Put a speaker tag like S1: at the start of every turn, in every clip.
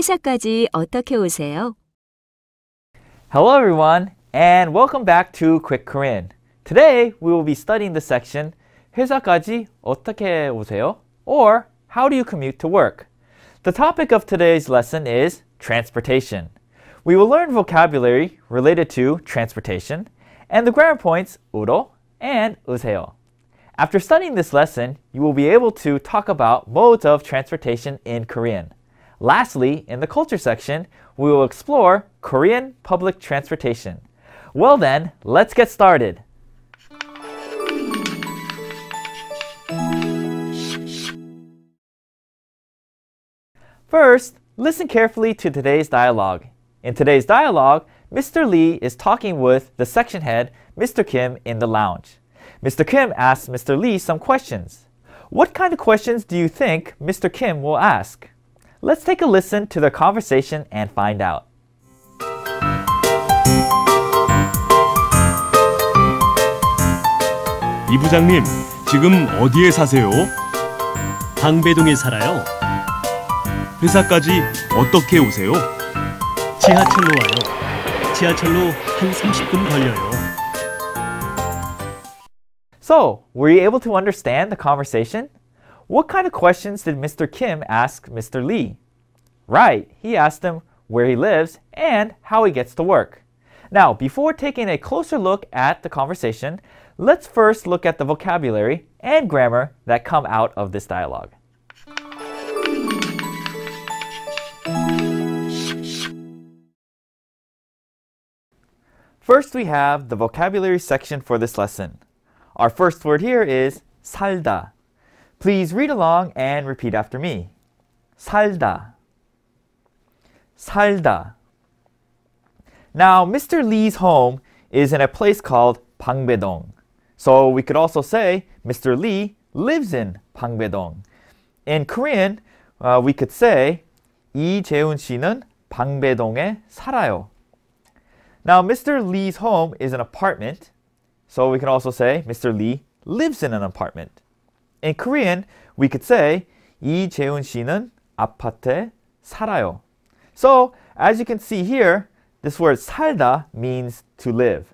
S1: 회사까지 어떻게 오세요?
S2: Hello everyone, and welcome back to Quick Korean. Today we will be studying the section 회사까지 어떻게 오세요? Or how do you commute to work? The topic of today's lesson is transportation. We will learn vocabulary related to transportation and the grammar points 우로 and 으세요. After studying this lesson, you will be able to talk about modes of transportation in Korean. Lastly, in the culture section, we will explore Korean public transportation. Well then, let's get started. First, listen carefully to today's dialogue. In today's dialogue, Mr. Lee is talking with the section head, Mr. Kim, in the lounge. Mr. Kim asks Mr. Lee some questions. What kind of questions do you think Mr. Kim will ask? Let's take a listen to their conversation and find out.
S3: 이 부장님, 지금 어디에 사세요?
S4: 방배동에 살아요.
S3: 회사까지 어떻게 오세요?
S4: 지하철로 와요. 지하철로 한 30분 걸려요.
S2: So, were you able to understand the conversation? What kind of questions did Mr. Kim ask Mr. Lee? Right, he asked him where he lives and how he gets to work. Now, before taking a closer look at the conversation, let's first look at the vocabulary and grammar that come out of this dialogue. First, we have the vocabulary section for this lesson. Our first word here is 살다. Please read along and repeat after me. 살다. 살다. Now, Mr. Lee's home is in a place called 방배동. So we could also say Mr. Lee lives in 방배동. In Korean, we could say 이재훈 씨는 방배동에 살아요. Now, Mr. Lee's home is an apartment. So we can also say Mr. Lee lives in an apartment. In Korean, we could say 이재훈 씨는 아파트에 살아요. So, as you can see here, this word 살다 means to live.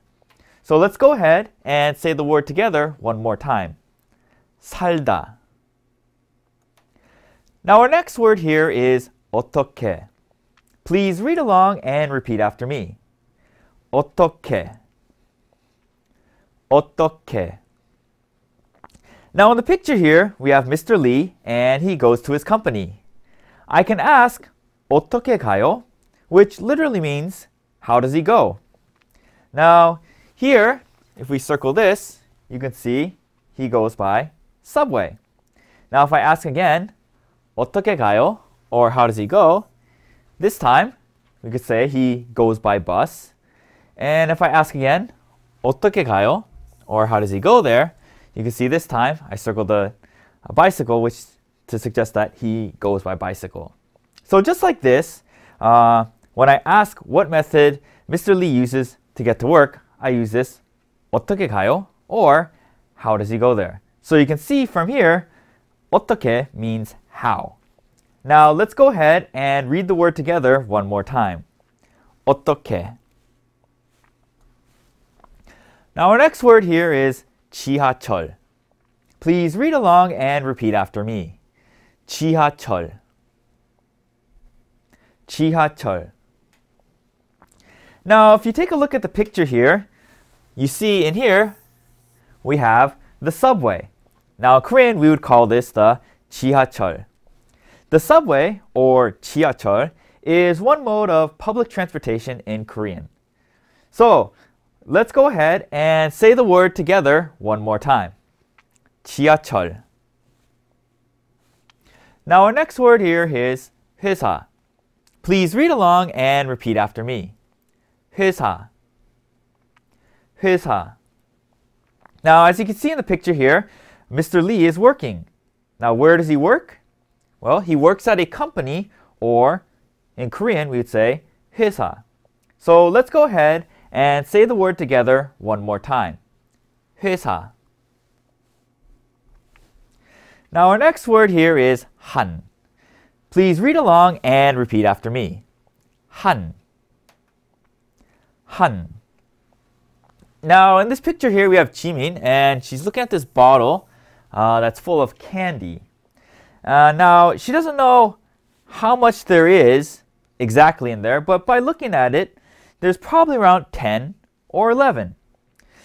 S2: So let's go ahead and say the word together one more time. 살다. Now our next word here is 어떻게. Please read along and repeat after me. 어떻게. 어떻게. Now in the picture here, we have Mr. Lee and he goes to his company. I can ask 어떻게 가요? Which literally means how does he go? Now here, if we circle this, you can see he goes by subway. Now if I ask again, 어떻게 가요? Or how does he go? This time, we could say he goes by bus. And if I ask again, 어떻게 가요? Or how does he go there? You can see this time I circled a bicycle, which to suggest that he goes by bicycle. So just like this, when I ask what method Mr. Lee uses to get to work, I use this 어떻게 가요? Or how does he go there? So you can see from here, 어떻게 means how. Now let's go ahead and read the word together one more time. 어떻게. Now our next word here is 지하철. Please read along and repeat after me. 지하철. 지하철. Now, if you take a look at the picture here, you see in here, we have the subway. Now, in Korean, we would call this the 지하철. The subway, or 지하철, is one mode of public transportation in Korean. So, let's go ahead and say the word together one more time. 지하철. Now our next word here is 회사. Please read along and repeat after me. 회사. 회사. Now as you can see in the picture here, Mr. Lee is working. Now where does he work? Well, he works at a company, or in Korean we would say 회사. So let's go ahead and say the word together one more time. 회사. Now our next word here is 한. Please read along and repeat after me. 한. 한. Now, in this picture here, we have Jimin, and she's looking at this bottle that's full of candy. Now, she doesn't know how much there is exactly in there, but by looking at it, there's probably around 10 or 11.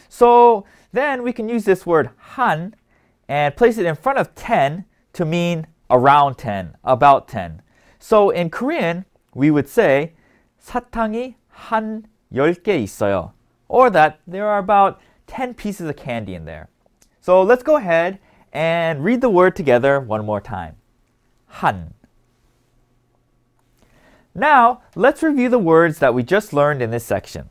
S2: So then we can use this word 한 and place it in front of 10 to mean around 10, about 10. So in Korean, we would say 사탕이 한 10개 있어요. Or that there are about 10 pieces of candy in there. So let's go ahead and read the word together one more time. 한. Now, let's review the words that we just learned in this section.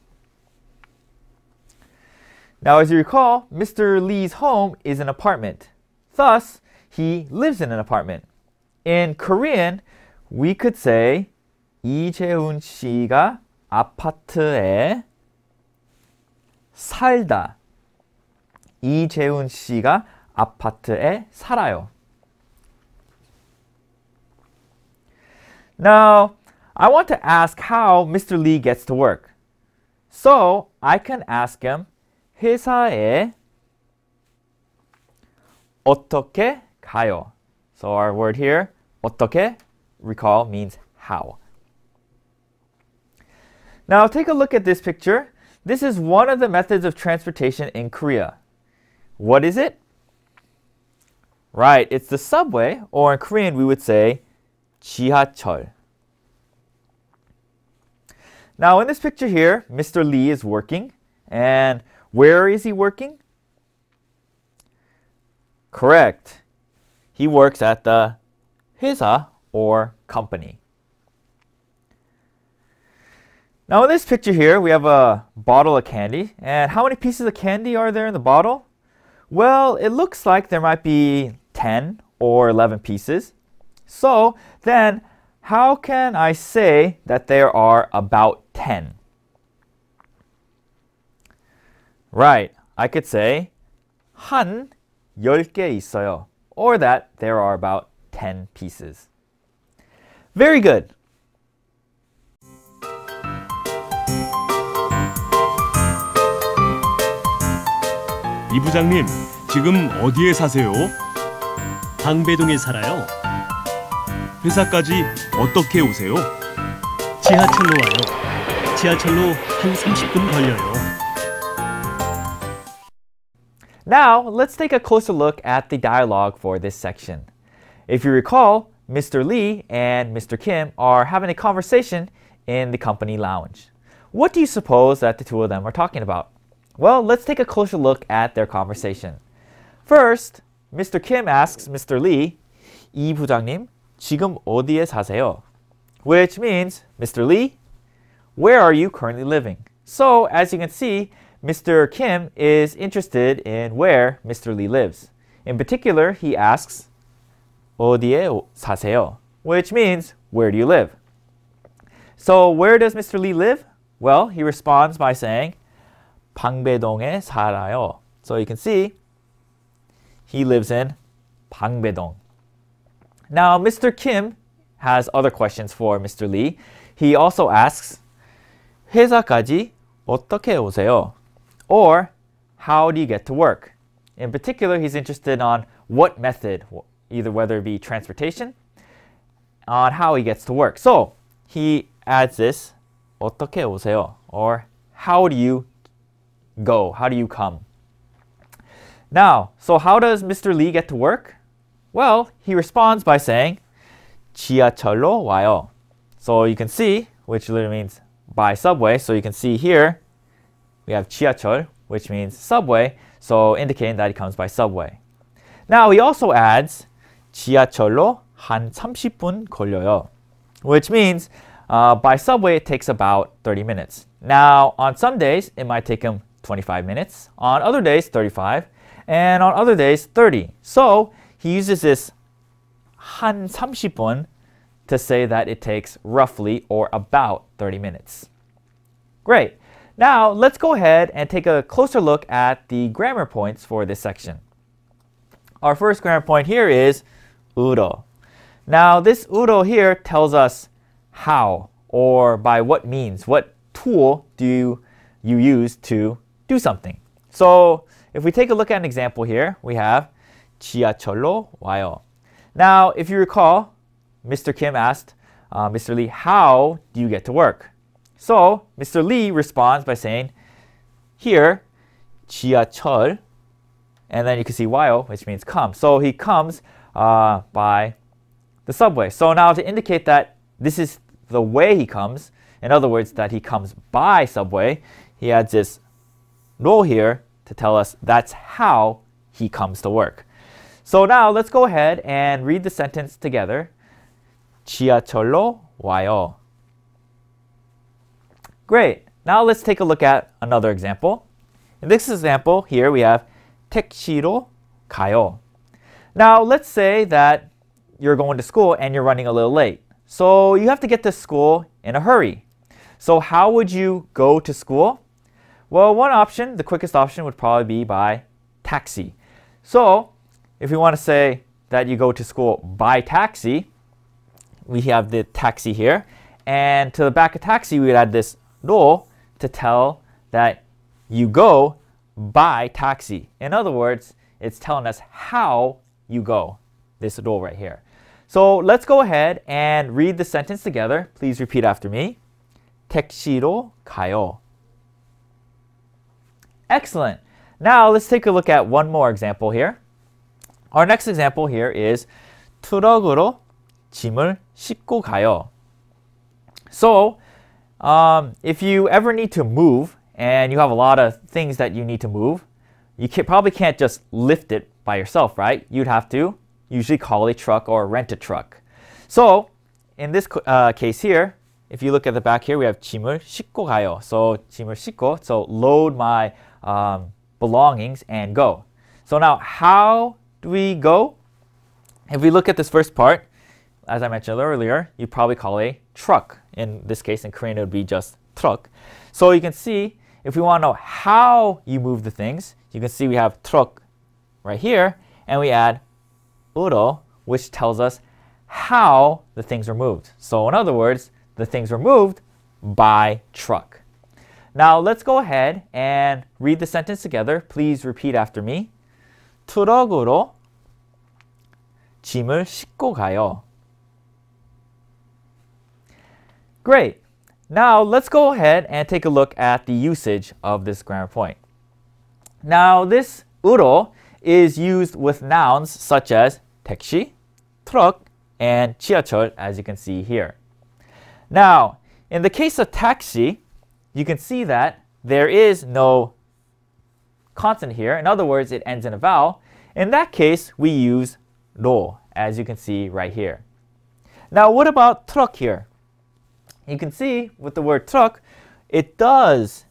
S2: Now, as you recall, Mr. Lee's home is an apartment. Thus, he lives in an apartment. In Korean, we could say 이재훈 씨가 아파트에 살다. 이재훈 씨가 아파트에 살아요. Now, I want to ask how Mr. Lee gets to work. So, I can ask him, 회사에 어떻게 가요? So, our word here, 어떻게, recall, means how. Now, take a look at this picture. This is one of the methods of transportation in Korea. What is it? Right, it's the subway, or in Korean we would say 지하철. Now in this picture here, Mr. Lee is working. And where is he working? Correct. He works at the 회사 or company. Now in this picture here, we have a bottle of candy. And how many pieces of candy are there in the bottle? Well, it looks like there might be 10 or 11 pieces. So then, how can I say that there are about 10? Right, I could say 한 10개 있어요. Or that there are about 10 pieces. Very good.
S3: 이 부장님, 지금 어디에 사세요?
S4: 방배동에 살아요.
S3: 회사까지 어떻게 오세요?
S4: 지하철로 와요. 지하철로 한 30분 걸려요.
S2: Now, let's take a closer look at the dialogue for this section. If you recall, Mr. Lee and Mr. Kim are having a conversation in the company lounge. What do you suppose that the two of them are talking about? Well, let's take a closer look at their conversation. First, Mr. Kim asks Mr. Lee, 이 부장님, 지금 어디에 사세요? Which means, Mr. Lee, where are you currently living? So, as you can see, Mr. Kim is interested in where Mr. Lee lives. In particular, he asks, 어디에 사세요? Which means, where do you live? So, where does Mr. Lee live? Well, he responds by saying, 방배동에 살아요. So you can see, he lives in 방배동. Now, Mr. Kim has other questions for Mr. Lee. He also asks, 회사까지 어떻게 오세요? Or, how do you get to work? In particular, he's interested on what method, either whether it be transportation, on how he gets to work. So, he adds this, 어떻게 오세요? Or, how do you go? How do you come? Now, so how does Mr. Lee get to work? Well, he responds by saying, 지하철로 와요. So you can see, which literally means by subway. So you can see here, we have 지하철, which means subway. So indicating that he comes by subway. Now he also adds, 지하철로 한 30분 걸려요. Which means by subway it takes about 30 minutes. Now on some days it might take him 25 minutes, on other days 35, and on other days 30. So he uses this 한 30분 to say that it takes roughly or about 30 minutes. Great. Now let's go ahead and take a closer look at the grammar points for this section. Our first grammar point here is 울어. Now this 우로 here tells us how or by what means, what tool do you use to do something. So if we take a look at an example here, we have 지하철로 와요. Now if you recall, Mr. Kim asked Mr. Lee, how do you get to work? So Mr. Lee responds by saying, here, 지하철, and then you can see 와요, which means come. So he comes by the subway. So now to indicate that this is the way he comes, in other words, that he comes by subway, he adds this 로 here to tell us that's how he comes to work. So now let's go ahead and read the sentence together. 지하철로 와요. Great. Now let's take a look at another example. In this example here we have 택시로 가요. Now let's say that you're going to school and you're running a little late. So you have to get to school in a hurry. So how would you go to school? Well, one option, the quickest option would probably be by taxi. So if we want to say that you go to school by taxi, we have the taxi here. And to the back of taxi, we would add this 로 to tell that you go by taxi. In other words, it's telling us how you go, this 로 right here. So let's go ahead and read the sentence together. Please repeat after me. 택시로 가요. Excellent. Now let's take a look at one more example here. Our next example here is 트럭으로 짐을 싣고 가요. So if you ever need to move and you have a lot of things that you need to move, you probably can't just lift it by yourself, right? You'd have to usually call a truck or rent a truck. So in this case here, if you look at the back here, we have 짐을 싣고 가요. So 짐을 싣고, so load my belongings and go. So now how do we go? If we look at this first part, as I mentioned earlier, you probably call a truck. In this case, in Korean, it would be just truck. So you can see, if we want to know how you move the things, you can see we have truck right here, and we add 으로, which tells us how the things were moved. So in other words, the things were moved by truck. Now let's go ahead and read the sentence together. Please repeat after me. 트럭으로 짐을 싣고 가요. Great. Now let's go ahead and take a look at the usage of this grammar point. Now this 으로 is used with nouns such as 택시, truck, and 지하철, as you can see here. Now, in the case of taxi, you can see that there is no consonant here. In other words, it ends in a vowel. In that case, we use 로, as you can see right here. Now, what about truck here? You can see with the word truck, it does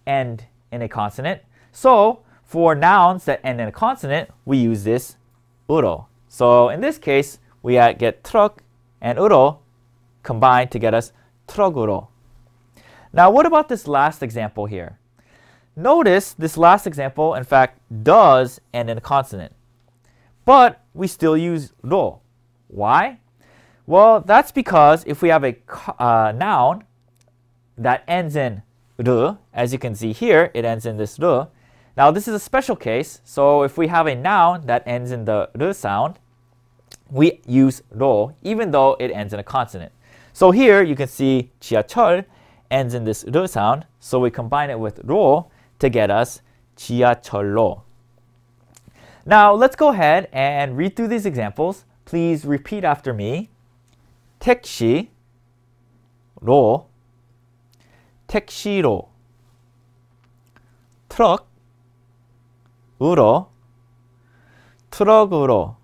S2: end in a consonant. So for nouns that end in a consonant, we use this 으로. So in this case, we get truck and 으로 combined to get us 트럭으로. Now what about this last example here? Notice this last example, in fact, does end in a consonant. But we still use 로. Why? Well, that's because if we have a noun that ends in 르, as you can see here, it ends in this 르. Now this is a special case, so if we have a noun that ends in the 르 sound, we use 로, even though it ends in a consonant. So here you can see 지하철 ends in this 르 sound, so we combine it with 로 to get us 지하철로. Now let's go ahead and read through these examples. Please repeat after me. 택시로, 택시로, 트럭으로, 트럭으로,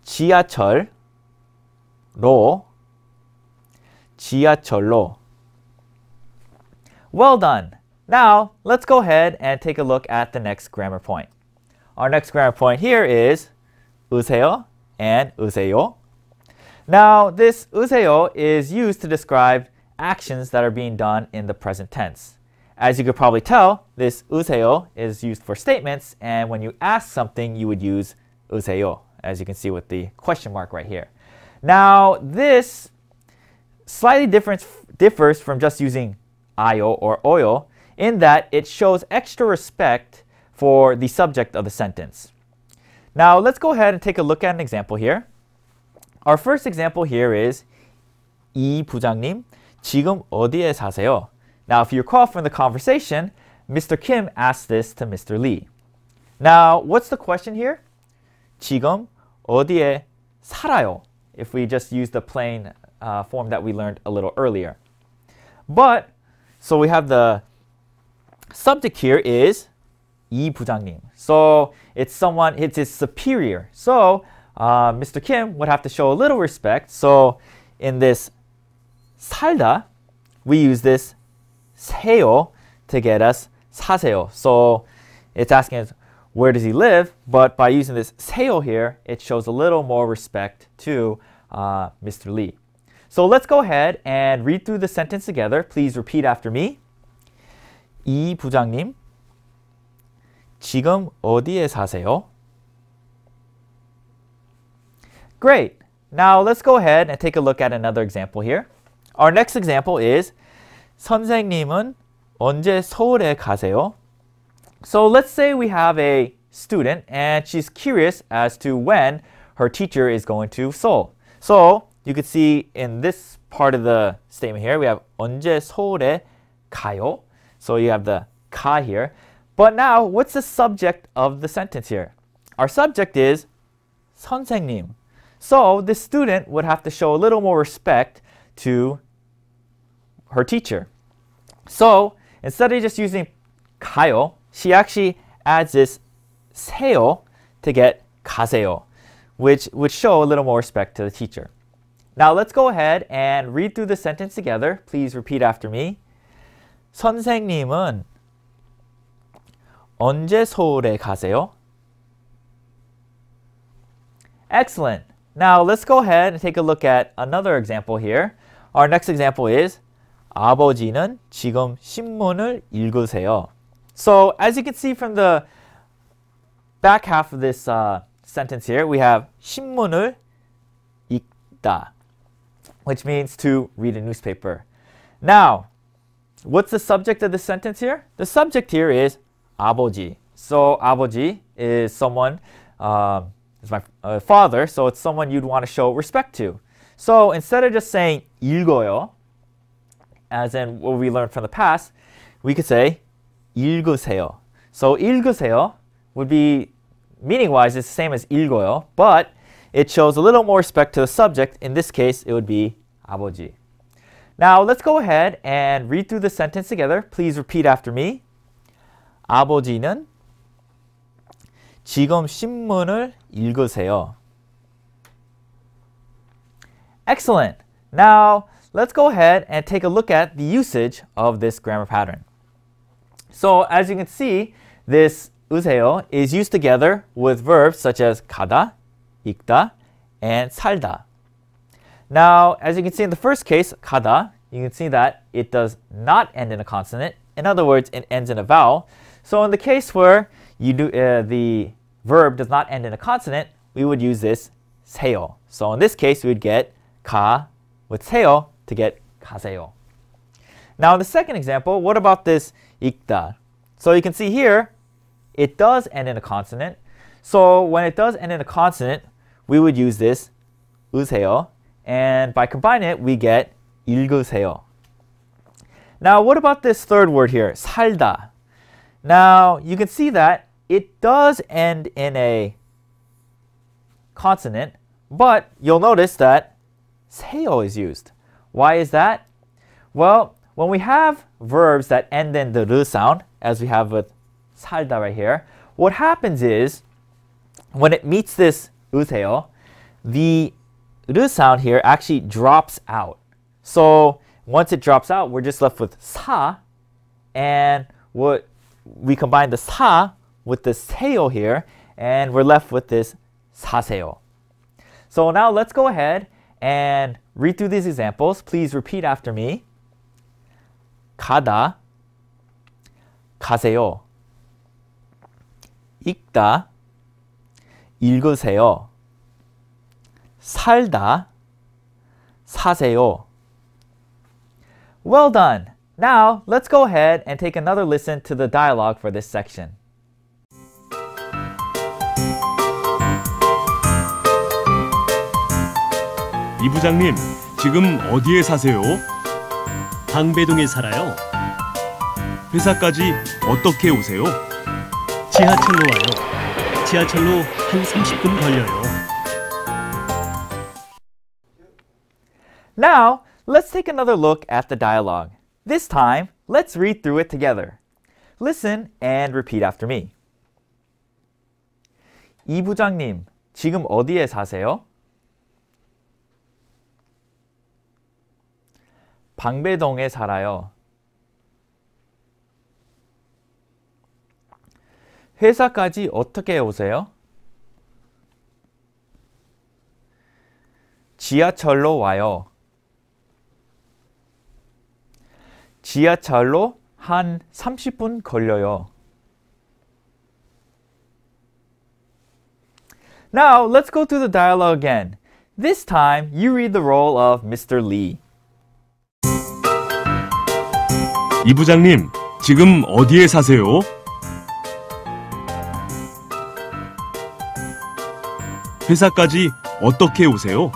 S2: 지하철로, 지하철로. Well done. Now, let's go ahead and take a look at the next grammar point. Our next grammar point here is 으세요 and 으세요. Now, this 으세요 is used to describe actions that are being done in the present tense. As you could probably tell, this 으세요 is used for statements, and when you ask something, you would use 으세요, as you can see with the question mark right here. Now, this slightly differs from just using ayo or oyo in that it shows extra respect for the subject of the sentence. Now, let's go ahead and take a look at an example here. Our first example here is 이 부장님, 지금 어디에 사세요? Now, if you recall from the conversation, Mr. Kim asked this to Mr. Lee. Now, what's the question here? 지금 어디에 살아요? If we just use the plain form that we learned a little earlier. But, so we have the subject here is 이 부장님. So, it's his superior. So, Mr. Kim would have to show a little respect. So, in this 살다, we use this 세요 to get us 사세요. So, it's asking us, where does he live? But by using this 세요 here, it shows a little more respect to Mr. Lee. So let's go ahead and read through the sentence together. Please repeat after me. 이 부장님, 지금 어디에 사세요? Great. Now let's go ahead and take a look at another example here. Our next example is 선생님은 언제 서울에 가세요? So let's say we have a student and she's curious as to when her teacher is going to Seoul. So you could see in this part of the statement here, we have 언제 서울에 가요? So you have the 가 here. But now, what's the subject of the sentence here? Our subject is 선생님. So the student would have to show a little more respect to her teacher. So instead of just using 가요, she actually adds this 세요 to get 가세요, which would show a little more respect to the teacher. Now let's go ahead and read through the sentence together. Please repeat after me. 선생님은 언제 서울에 가세요? Excellent. Now let's go ahead and take a look at another example here. Our next example is 아버지는 지금 신문을 읽으세요. So as you can see from the back half of this sentence here, we have 신문을 읽다, which means to read a newspaper. Now, what's the subject of this sentence here? The subject here is 아버지. So 아버지 is someone, is my father, so it's someone you'd want to show respect to. So instead of just saying 읽어요, as in what we learned from the past, we could say 읽으세요. So 읽으세요 would be, meaning-wise, it's the same as 읽어요, but it shows a little more respect to the subject. In this case, it would be 아버지. Now, let's go ahead and read through the sentence together. Please repeat after me. 아버지는 지금 신문을 읽으세요. Excellent. Now, let's go ahead and take a look at the usage of this grammar pattern. So, as you can see, this 으세요 is used together with verbs such as 가다, 읽다, and 살다. Now, as you can see in the first case, 가다, you can see that it does not end in a consonant. In other words, it ends in a vowel. So in the case where you do the verb does not end in a consonant, we would use this 세요. So in this case, we would get 가 with 세요 to get 가세요. Now in the second example, what about this 읽다? So you can see here, it does end in a consonant. So when it does end in a consonant, we would use this 으세요. And by combining it, we get 읽으세요. Now, what about this third word here, 살다? Now, you can see that it does end in a consonant, but you'll notice that 세요 is used. Why is that? Well, when we have verbs that end in the 르 sound, as we have with 살다 right here, what happens is, when it meets this 으세요, the 르 sound here actually drops out. So once it drops out, we're just left with 사, and we combine the 사 with the 세요 here, and we're left with this 사세요. So now let's go ahead and read through these examples. Please repeat after me. 가다, 가세요. 읽다, 읽으세요. 살다, 사세요. Well done! Now, let's go ahead and take another listen to the dialogue for this section.
S3: 이 부장님, 지금 어디에 사세요?
S4: 방배동에 살아요.
S3: 회사까지 어떻게 오세요?
S4: 지하철로 와요. 지하철로 한 30분 걸려요.
S2: Now, let's take another look at the dialogue. This time, let's read through it together. Listen and repeat after me. 이 부장님, 지금 어디에 사세요? 방배동에 살아요. 회사까지 어떻게 오세요? 지하철로 와요. 지하철로 한 30분 걸려요. Now, let's go through the dialogue again. This time, you read the role of Mr. Lee.
S3: 이 부장님, 지금 어디에 사세요? 회사까지 어떻게 오세요?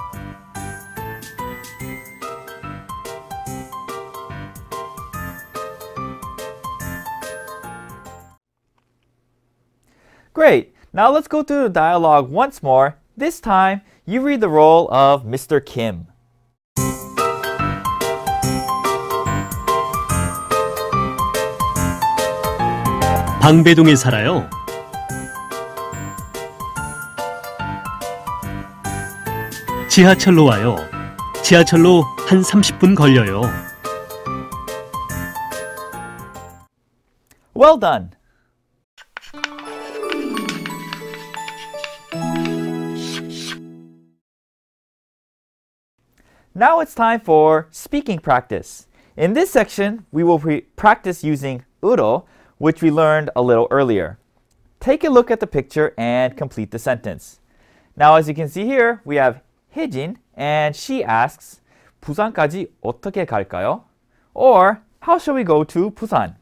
S2: Great! Now let's go through the dialogue once more. This time, you read the role of Mr. Kim.
S4: 방배동에 살아요. 지하철로 와요. 지하철로 한 30분 걸려요.
S2: Well done! Now it's time for speaking practice. In this section, we will practice using 으로, which we learned a little earlier. Take a look at the picture and complete the sentence. Now, as you can see here, we have 혜진, and she asks, 부산까지 어떻게 갈까요? Or, how shall we go to Busan?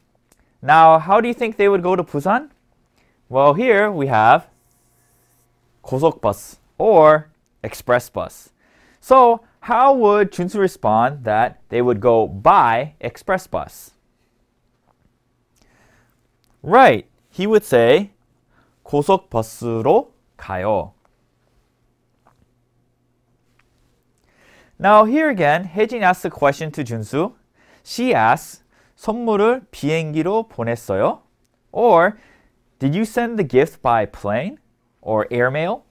S2: Now, how do you think they would go to Busan? Well, here we have 고속버스 or express bus. So, how would 준수 respond that they would go by express bus? Right, he would say 고속버스로 가요. Now here again, 혜진 asks a question to 준수. She asks, 선물을 비행기로 보냈어요? Or, did you send the gift by plane or airmail?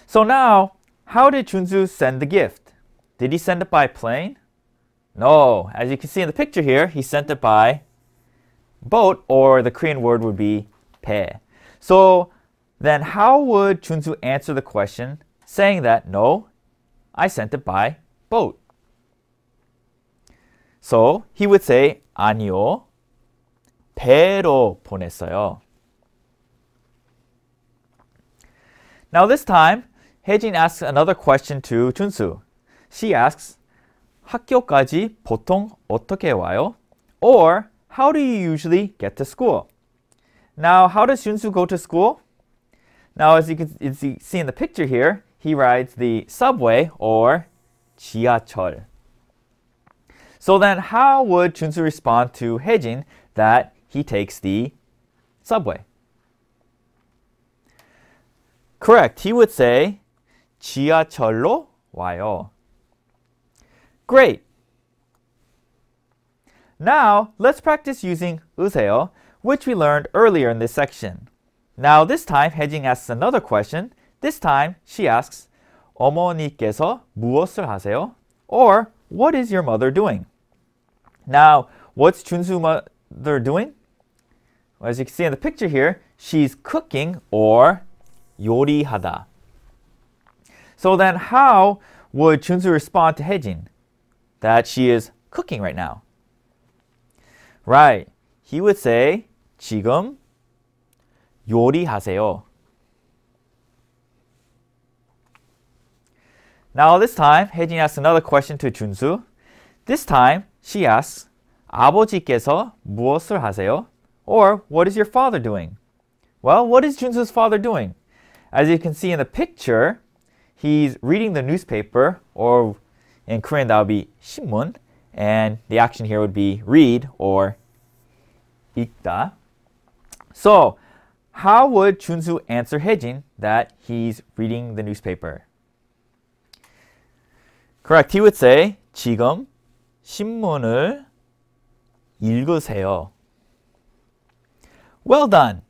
S2: So now, how did 준수 send the gift? Did he send it by plane? No, as you can see in the picture here, he sent it by boat, or the Korean word would be 배. So then how would 준수 answer the question saying that, no, I sent it by boat? So he would say, 아니요, 배로 보냈어요. Now this time, 혜진 asks another question to 준수. She asks, 학교까지 보통 어떻게 와요? Or, how do you usually get to school? Now, how does 준수 go to school? Now, as you can see in the picture here, he rides the subway or 지하철. So then, how would 준수 respond to 혜진 that he takes the subway? Correct. He would say, 지하철로 와요. Great. Now, let's practice using 으세요, which we learned earlier in this section. Now, this time, 혜진 asks another question. This time, she asks, 어머니께서 무엇을 하세요? Or, what is your mother doing? Now, what's 준수's mother doing? Well, as you can see in the picture here, she's cooking or 요리하다. So then, how would 준수 respond to 혜진 that she is cooking right now? Right. He would say, 지금 요리하세요. Now this time, 혜진이 asks another question to 준수. This time, she asks, 아버지께서 무엇을 하세요? Or, what is your father doing? Well, what is 준수's father doing? As you can see in the picture, he's reading the newspaper, or in Korean that would be 신문, and the action here would be read or 읽다. So, how would 준수 answer 혜진 that he's reading the newspaper? Correct. He would say, 지금 신문을 읽으세요. Well done.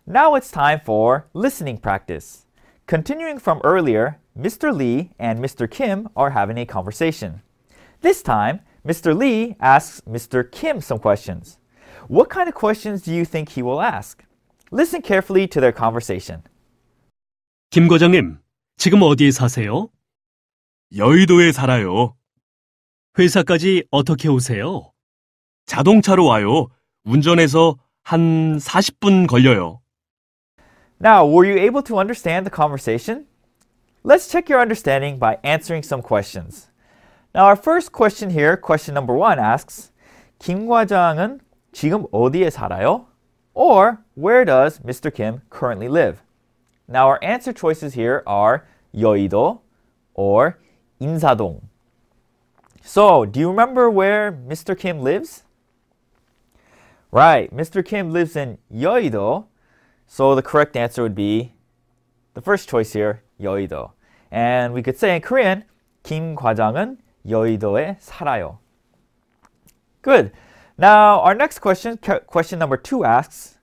S2: Now it's time for listening practice. Continuing from earlier, Mr. Lee and Mr. Kim are having a conversation. This time, Mr. Lee asks Mr. Kim some questions. What kind of questions do you think he will ask? Listen carefully to their conversation.
S4: 김 과장님, 지금 어디에 사세요?
S3: 여의도에 살아요.
S4: 회사까지 어떻게 오세요?
S3: 자동차로 와요. 운전해서 한 40분 걸려요.
S2: Now, were you able to understand the conversation? Let's check your understanding by answering some questions. Now, our first question here, question number 1 asks, 김 과장은 지금 어디에 살아요? Or, where does Mr. Kim currently live? Now, our answer choices here are 여의도 or 인사동. So, do you remember where Mr. Kim lives? Right, Mr. Kim lives in 여의도. So the correct answer would be the first choice here, 여의도. And we could say in Korean, 김 과장은 여의도에 살아요. Good. Now, our next question, question number 2 asks,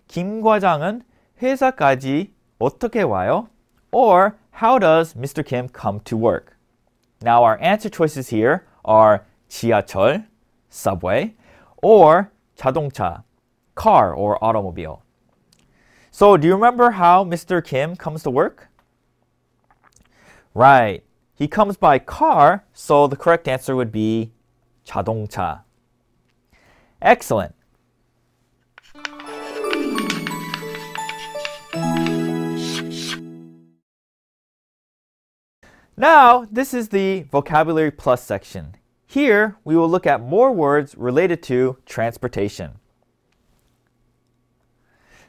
S2: 김 과장은 회사까지 어떻게 와요? Or, how does Mr. Kim come to work? Now, our answer choices here are 지하철, subway, or 자동차, car or automobile. So, do you remember how Mr. Kim comes to work? Right. He comes by car, so the correct answer would be 자동차. Excellent. Now, this is the Vocabulary Plus section. Here, we will look at more words related to transportation.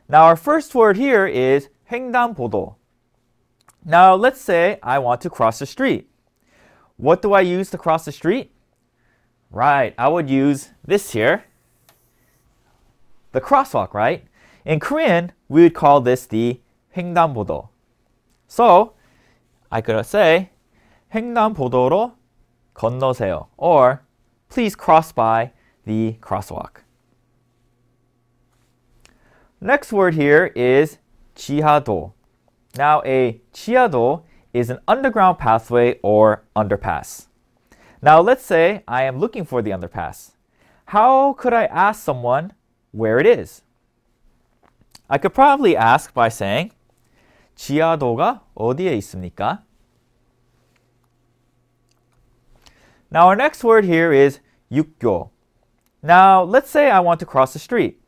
S2: Now, our first word here is 횡단보도. Now, let's say I want to cross the street. What do I use to cross the street? Right, I would use this here, the crosswalk, right? In Korean, we would call this the 횡단보도. So, I could say, 횡단보도로 건너세요, or please cross by the crosswalk. Next word here is 지하도. Now, a 지하도 is an underground pathway or underpass. Now, let's say I am looking for the underpass. How could I ask someone where it is? I could probably ask by saying, 지하도가 어디에 있습니까? Now, our next word here is 육교. Now, let's say I want to cross the street.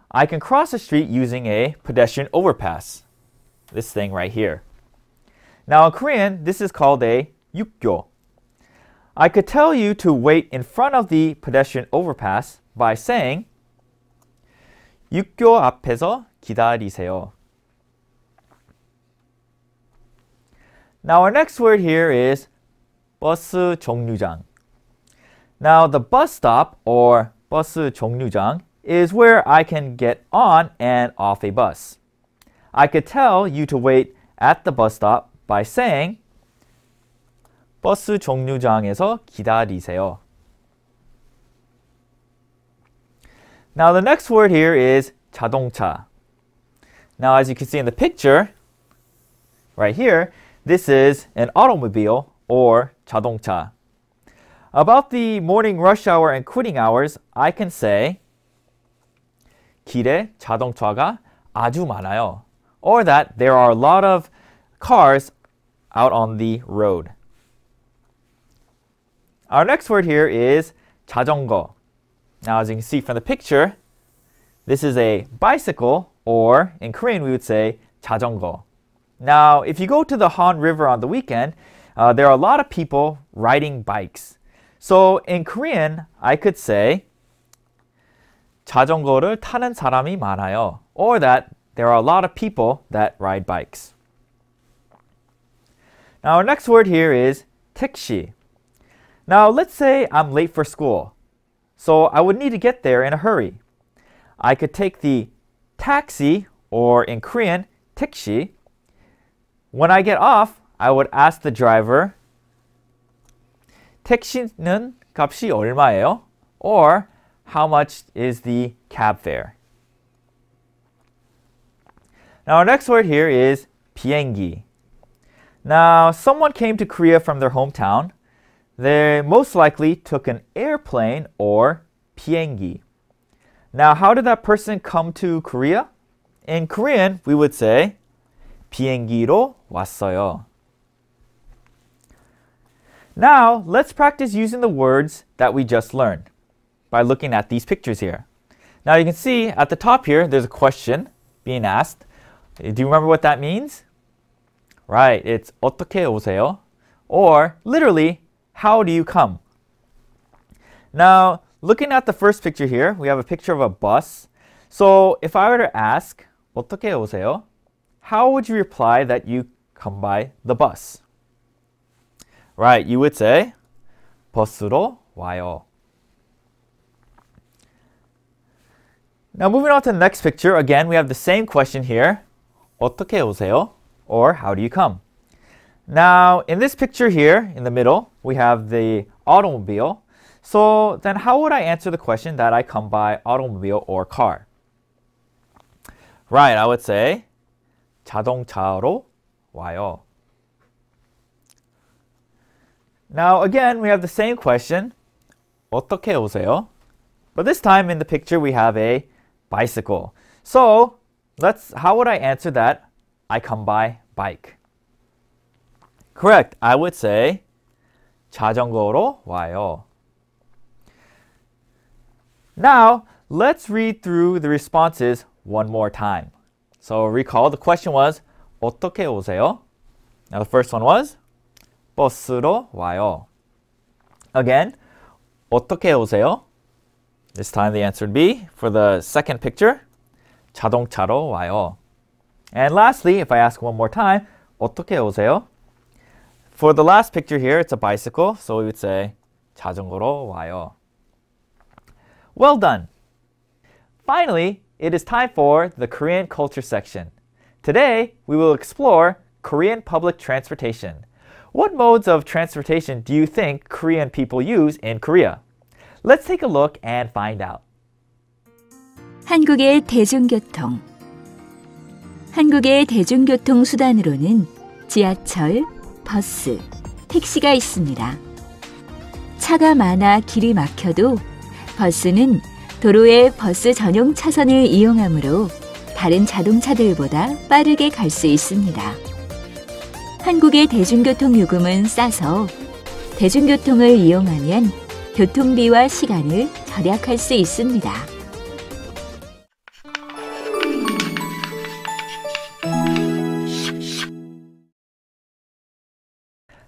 S2: I can cross the street using a pedestrian overpass. This thing right here. Now, in Korean, this is called a 육교. I could tell you to wait in front of the pedestrian overpass by saying, 육교 앞에서 기다리세요. Now, our next word here is 버스 정류장. Now, the bus stop or 버스 정류장 is where I can get on and off a bus. I could tell you to wait at the bus stop by saying, 버스 정류장에서 기다리세요. Now, the next word here is 자동차. Now, as you can see in the picture, right here, this is an automobile or 자동차. About the morning rush hour and quitting hours, I can say, 길에 자동차가 아주 많아요. Or that there are a lot of cars out on the road. Our next word here is 자전거. Now, as you can see from the picture, this is a bicycle, or in Korean we would say 자전거. Now, if you go to the Han River on the weekend, there are a lot of people riding bikes. So in Korean, I could say 자전거를 타는 사람이 많아요. Or that there are a lot of people that ride bikes. Now, our next word here is 택시. Now, let's say I'm late for school. So I would need to get there in a hurry. I could take the taxi, or in Korean, 택시. When I get off, I would ask the driver, 택시는 값이 얼마예요? Or, how much is the cab fare? Now, our next word here is 비행기. Now, someone came to Korea from their hometown. They most likely took an airplane or 비행기. Now, how did that person come to Korea? In Korean, we would say 비행기로 왔어요. Now, let's practice using the words that we just learned by looking at these pictures here. Now, you can see at the top here, there's a question being asked. Do you remember what that means? Right, it's 어떻게 오세요? Or, literally, how do you come? Now, looking at the first picture here, we have a picture of a bus. So, if I were to ask, 어떻게 오세요? How would you reply that you come by the bus? Right, you would say, 버스로 와요. Now, moving on to the next picture, again, we have the same question here. 어떻게 오세요? Or, how do you come? Now, in this picture here, in the middle, we have the automobile. So, then how would I answer the question that I come by automobile or car? Right, I would say, 자동차로 와요. Now, again, we have the same question. 어떻게 오세요? But this time in the picture, we have a bicycle. So, how would I answer that? I come by bike. Correct. I would say 자전거로 와요. Now, let's read through the responses one more time. So recall the question was 어떻게 오세요? Now the first one was 버스로 와요. Again, 어떻게 오세요? This time the answer would be, for the second picture, 자동차로 와요. And lastly, if I ask one more time, 어떻게 오세요? For the last picture here, it's a bicycle, so we would say 자전거로 와요. Well done! Finally, it is time for the Korean culture section. Today, we will explore Korean public transportation. What modes of transportation do you think Korean people use in Korea? Let's take a look and find out.
S1: 한국의 대중교통. 한국의 대중교통 수단으로는 지하철, 버스, 택시가 있습니다. 차가 많아 길이 막혀도 버스는 도로에 버스 전용 차선을 이용하므로 다른 자동차들보다 빠르게 갈 수 있습니다. 한국의 대중교통 요금은 싸서 대중교통을 이용하면 교통비와 시간을 절약할 수 있습니다.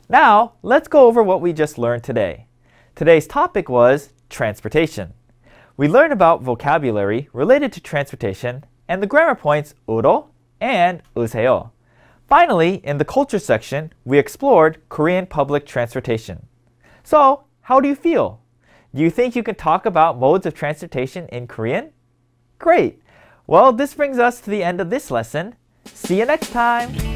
S2: Now, let's go over what we just learned today. Today's topic was transportation. We learned about vocabulary related to transportation and the grammar points 으로 and 으세요. Finally, in the culture section, we explored Korean public transportation. So, how do you feel? Do you think you can talk about modes of transportation in Korean? Great! Well, this brings us to the end of this lesson. See you next time!